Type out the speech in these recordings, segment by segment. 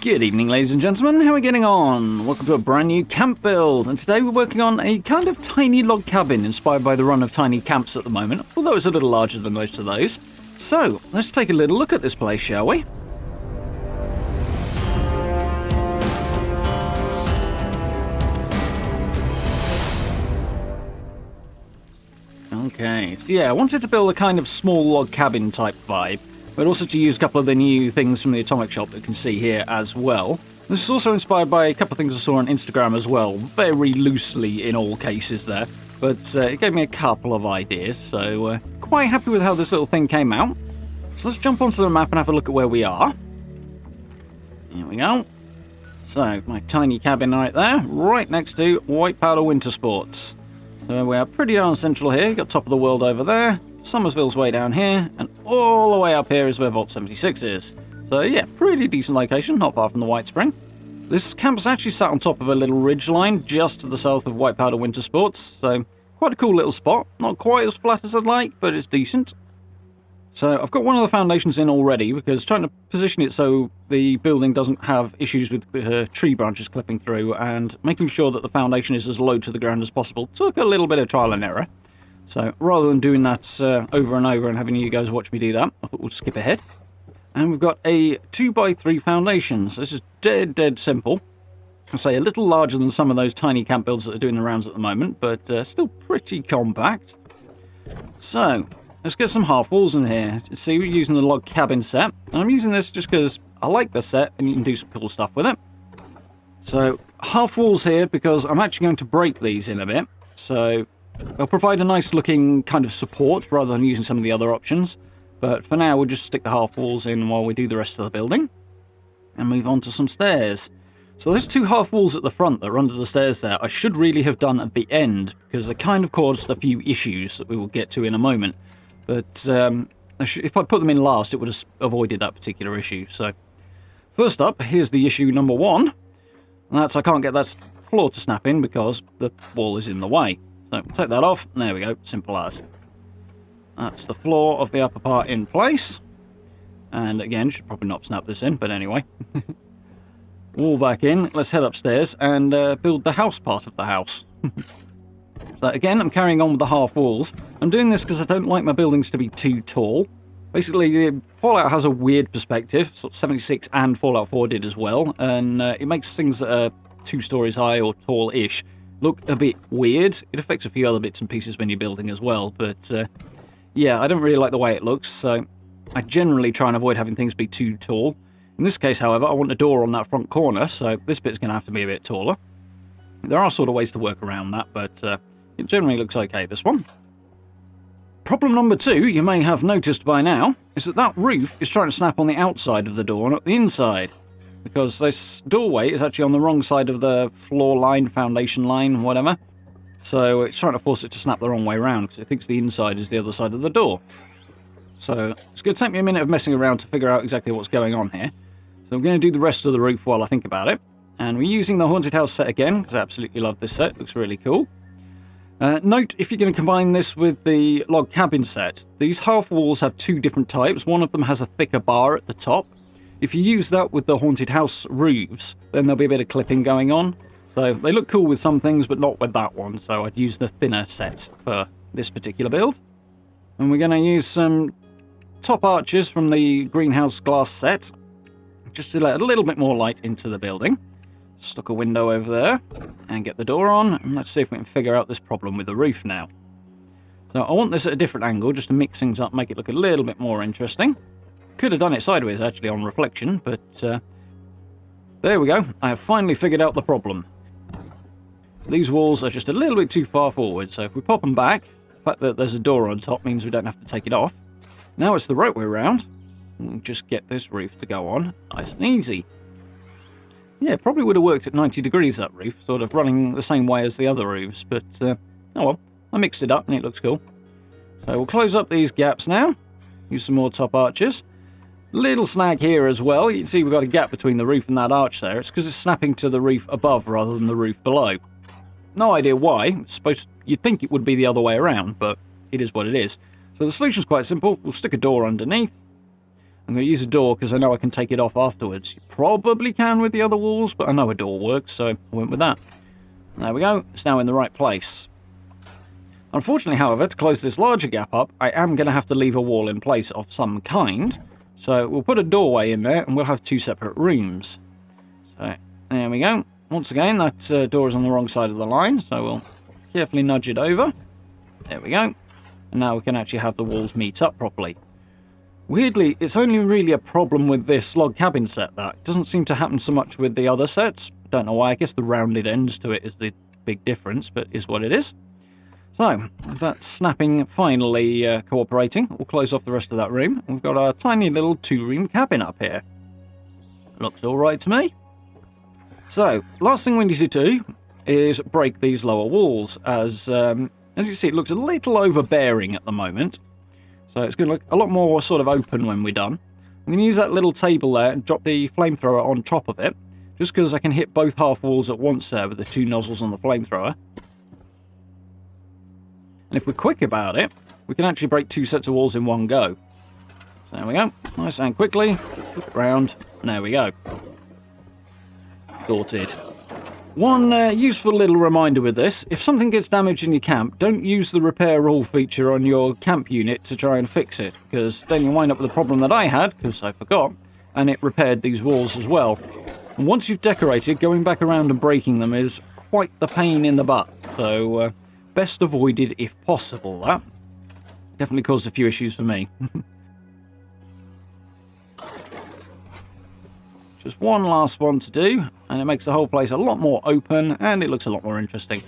Good evening, ladies and gentlemen. How are we getting on? Welcome to a brand new camp build, and today we're working on a kind of tiny log cabin inspired by the run of tiny camps at the moment, although it's a little larger than most of those. So, let's take a little look at this place, shall we? Okay, so yeah, I wanted to build a kind of small log cabin type vibe, but also to use a couple of the new things from the Atomic Shop that you can see here as well. This is also inspired by a couple of things I saw on Instagram as well, very loosely in all cases there, but it gave me a couple of ideas, so quite happy with how this little thing came out. So let's jump onto the map and have a look at where we are. Here we go. So, my tiny cabin right there, right next to White Powder Winter Sports. So we are pretty darn central here. Got top of the world over there, Somersville's way down here, and all the way up here is where Vault 76 is. So yeah, pretty decent location, not far from the White Spring. This camp's actually sat on top of a little ridge line just to the south of White Powder Winter Sports, so quite a cool little spot. Not quite as flat as I'd like, but it's decent. So I've got one of the foundations in already, because trying to position it so the building doesn't have issues with the tree branches clipping through, and making sure that the foundation is as low to the ground as possible took a little bit of trial and error. So rather than doing that over and over and having you guys watch me do that, I thought we'll skip ahead. And we've got a 2x3 foundation. So this is dead simple. I'll say a little larger than some of those tiny camp builds that are doing the rounds at the moment, but still pretty compact. So let's get some half walls in here. See, we're using the log cabin set. And I'm using this just because I like the set and you can do some cool stuff with it. So half walls here because I'm actually going to break these in a bit. So they'll provide a nice looking kind of support rather than using some of the other options. But for now, we'll just stick the half walls in while we do the rest of the building. And move on to some stairs. So those two half walls at the front that are under the stairs there, I should really have done at the end, because they kind of caused a few issues that we will get to in a moment. But if I'd put them in last, it would have avoided that particular issue. So first up, here's the issue number one. And that's I can't get that floor to snap in because the wall is in the way. So take that off, and there we go, simple as. That's the floor of the upper part in place. And again, should probably not snap this in, but anyway. Wall back in, let's head upstairs and build the house part of the house. So again, I'm carrying on with the half walls. I'm doing this because I don't like my buildings to be too tall. Basically, Fallout has a weird perspective, sort of 76 and Fallout 4 did as well, and it makes things that are 2 stories high or tall-ish look a bit weird. It affects a few other bits and pieces when you're building as well, but yeah, I don't really like the way it looks, so I generally try and avoid having things be too tall. In this case, however, I want a door on that front corner, so this bit's going to have to be a bit taller. There are sort of ways to work around that, but it generally looks okay, this one. Problem number 2, you may have noticed by now, is that that roof is trying to snap on the outside of the door, not the inside. Because this doorway is actually on the wrong side of the floor line, foundation line, whatever. So it's trying to force it to snap the wrong way around, because it thinks the inside is the other side of the door. So it's going to take me a minute of messing around to figure out exactly what's going on here. So I'm going to do the rest of the roof while I think about it. And we're using the Haunted House set again, because I absolutely love this set. It looks really cool. Note, if you're going to combine this with the log cabin set, these half walls have 2 different types. One of them has a thicker bar at the top. If you use that with the Haunted House roofs, then there'll be a bit of clipping going on. So they look cool with some things, but not with that one. So I'd use the thinner set for this particular build. And we're going to use some top arches from the greenhouse glass set, just to let a little bit more light into the building. Stuck a window over there, and get the door on, and let's see if we can figure out this problem with the roof now. So I want this at a different angle, just to mix things up, make it look a little bit more interesting. Could have done it sideways, actually, on reflection, but there we go. I have finally figured out the problem. These walls are just a little bit too far forward, so if we pop them back, the fact that there's a door on top means we don't have to take it off. Now it's the right way around. We'll just get this roof to go on nice and easy. Yeah, it probably would have worked at 90 degrees, that roof, sort of running the same way as the other roofs, but oh well, I mixed it up and it looks cool. So we'll close up these gaps now, use some more top arches. Little snag here as well, you can see we've got a gap between the roof and that arch there. It's because it's snapping to the roof above rather than the roof below. No idea why. You'd think it would be the other way around, but it is what it is. So the solution's quite simple. We'll stick a door underneath. I'm going to use a door because I know I can take it off afterwards. You probably can with the other walls, but I know a door works, so I went with that. There we go. It's now in the right place. Unfortunately, however, to close this larger gap up, I am going to have to leave a wall in place of some kind. So we'll put a doorway in there, and we'll have 2 separate rooms. So there we go. Once again, that door is on the wrong side of the line, so we'll carefully nudge it over. There we go. And now we can actually have the walls meet up properly. Weirdly, it's only really a problem with this log cabin set, that. It doesn't seem to happen so much with the other sets. Don't know why. I guess the rounded ends to it is the big difference, but is what it is. So, with that snapping finally cooperating, we'll close off the rest of that room. We've got our tiny little 2-room cabin up here. Looks all right to me. So, last thing we need to do is break these lower walls, as you see, it looks a little overbearing at the moment. So it's going to look a lot more sort of open when we're done. I'm going to use that little table there and drop the flamethrower on top of it, just because I can hit both half walls at once there with the 2 nozzles on the flamethrower. And if we're quick about it, we can actually break 2 sets of walls in one go. So there we go. Nice and quickly. Flip it round. And there we go. Sorted. One useful little reminder with this, if something gets damaged in your camp, don't use the repair all feature on your camp unit to try and fix it, because then you wind up with the problem that I had, because I forgot, and it repaired these walls as well. And once you've decorated, going back around and breaking them is quite the pain in the butt, so best avoided if possible, that. Definitely caused a few issues for me. Just one last one to do, and it makes the whole place a lot more open, and it looks a lot more interesting.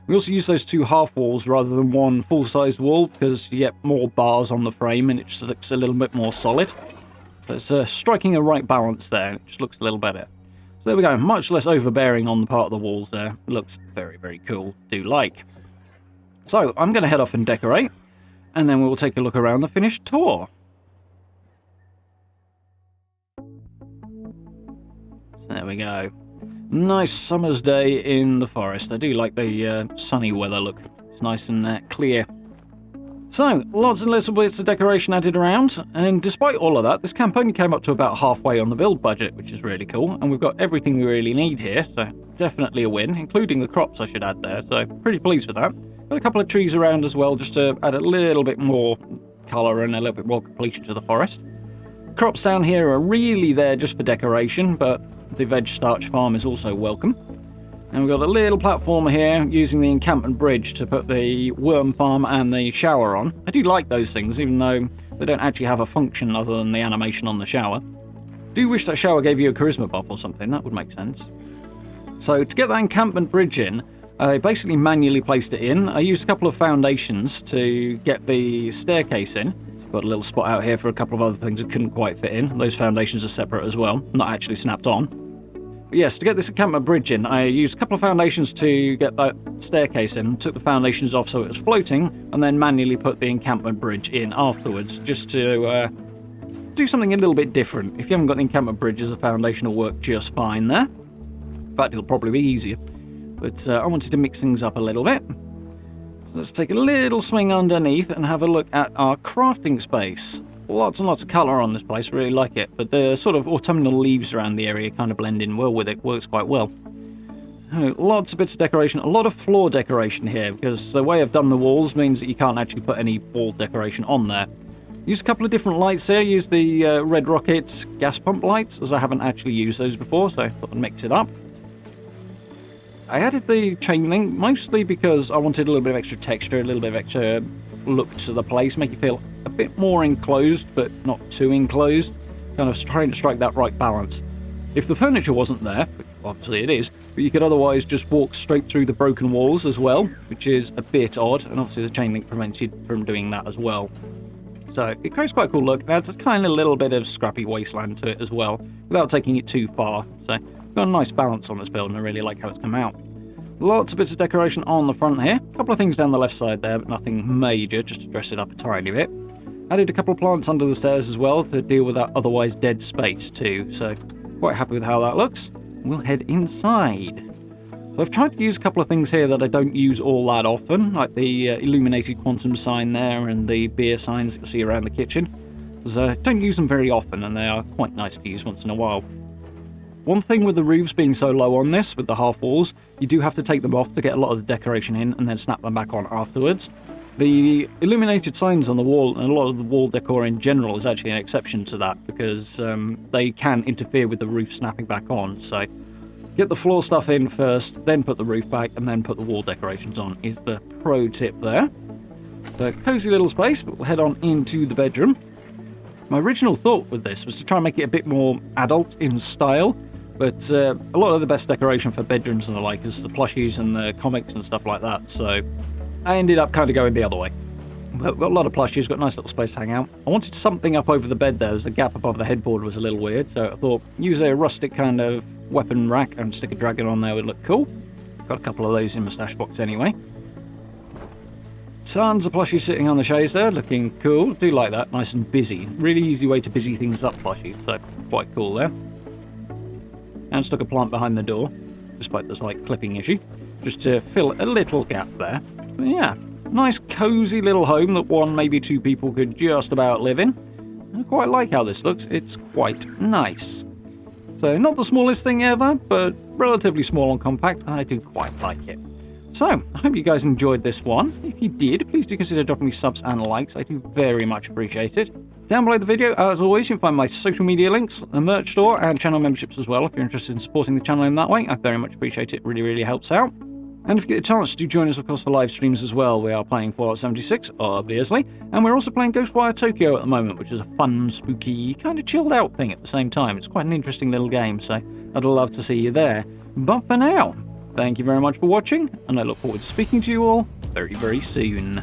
We also use those 2 half walls rather than one full-sized wall, because you get more bars on the frame, and it just looks a little bit more solid. So it's striking a right balance there, and it just looks a little better. So there we go, much less overbearing on the part of the walls there. It looks very, very cool, do like. So, I'm going to head off and decorate, and then we'll take a look around the finished tour. There we go. Nice summer's day in the forest. I do like the sunny weather look. It's nice and clear. So, lots and little bits of decoration added around, and despite all of that, this camp only came up to about halfway on the build budget, which is really cool, and we've got everything we really need here, so definitely a win, including the crops I should add there, so pretty pleased with that. Got a couple of trees around as well, just to add a little bit more colour and a little bit more completion to the forest. Crops down here are really there just for decoration, but the veg starch farm is also welcome. And we've got a little platform here using the encampment bridge to put the worm farm and the shower on. I do like those things, even though they don't actually have a function other than the animation on the shower. Do wish that shower gave you a charisma buff or something, that would make sense. So to get that encampment bridge in, I basically manually placed it in. I used a couple of foundations to get the staircase in. Got a little spot out here for a couple of other things that couldn't quite fit in. Those foundations are separate as well, not actually snapped on. But yes, to get this encampment bridge in, I used a couple of foundations to get that staircase in, took the foundations off so it was floating, and then manually put the encampment bridge in afterwards, just to do something a little bit different. If you haven't got the encampment bridge as a foundation, will work just fine there. In fact, it'll probably be easier. But I wanted to mix things up a little bit. So let's take a little swing underneath and have a look at our crafting space. Lots and lots of colour on this place, really like it. But the sort of autumnal leaves around the area kind of blend in well with it, works quite well. Lots of bits of decoration, a lot of floor decoration here, because the way I've done the walls means that you can't actually put any wall decoration on there. Use a couple of different lights here, use the Red Rocket gas pump lights, as I haven't actually used those before, so I thought I'd mix it up. I added the chain link mostly because I wanted a little bit of extra texture, a little bit of extra look to the place, make it feel a bit more enclosed, but not too enclosed, kind of trying to strike that right balance. If the furniture wasn't there, which obviously it is, but you could otherwise just walk straight through the broken walls as well, which is a bit odd, and obviously the chain link prevents you from doing that as well. So it creates quite a cool look, it adds a kind of little bit of scrappy wasteland to it as well, without taking it too far, so got a nice balance on this build, and I really like how it's come out. Lots of bits of decoration on the front here. A couple of things down the left side there, but nothing major, just to dress it up a tiny bit. Added a couple of plants under the stairs as well to deal with that otherwise dead space too, so quite happy with how that looks. We'll head inside. So I've tried to use a couple of things here that I don't use all that often, like the illuminated quantum sign there and the beer signs that you see around the kitchen. because I don't use them very often, and they are quite nice to use once in a while. One thing with the roofs being so low on this, with the half walls, you do have to take them off to get a lot of the decoration in and then snap them back on afterwards. The illuminated signs on the wall and a lot of the wall decor in general is actually an exception to that, because they can interfere with the roof snapping back on. So get the floor stuff in first, then put the roof back, and then put the wall decorations on is the pro tip there. So cozy little space, but we'll head on into the bedroom. My original thought with this was to try and make it a bit more adult in style. But a lot of the best decoration for bedrooms and the like is the plushies and the comics and stuff like that, so I ended up kind of going the other way. But we've got a lot of plushies, got a nice little space to hang out. I wanted something up over the bed there, as the gap above the headboard was a little weird, so I thought use a rustic kind of weapon rack and stick a dragon on there would look cool. Got a couple of those in my stash box anyway. Tons of plushies sitting on the shades there, looking cool. Do like that, nice and busy. Really easy way to busy things up, plushies, so quite cool there. And stuck a plant behind the door, despite the slight clipping issue, just to fill a little gap there. But yeah, nice cozy little home that one, maybe two people could just about live in. I quite like how this looks, it's quite nice. So not the smallest thing ever, but relatively small and compact, and I do quite like it. So, I hope you guys enjoyed this one. If you did, please do consider dropping me subs and likes. I do very much appreciate it. Down below the video, as always, you can find my social media links, a merch store, and channel memberships as well. If you're interested in supporting the channel in that way, I very much appreciate it. It really, really helps out. And if you get a chance, do join us, of course, for live streams as well. We are playing Fallout 76, obviously. And we're also playing Ghostwire Tokyo at the moment, which is a fun, spooky, kind of chilled out thing at the same time. It's quite an interesting little game, so I'd love to see you there. But for now, thank you very much for watching, and I look forward to speaking to you all very, very soon.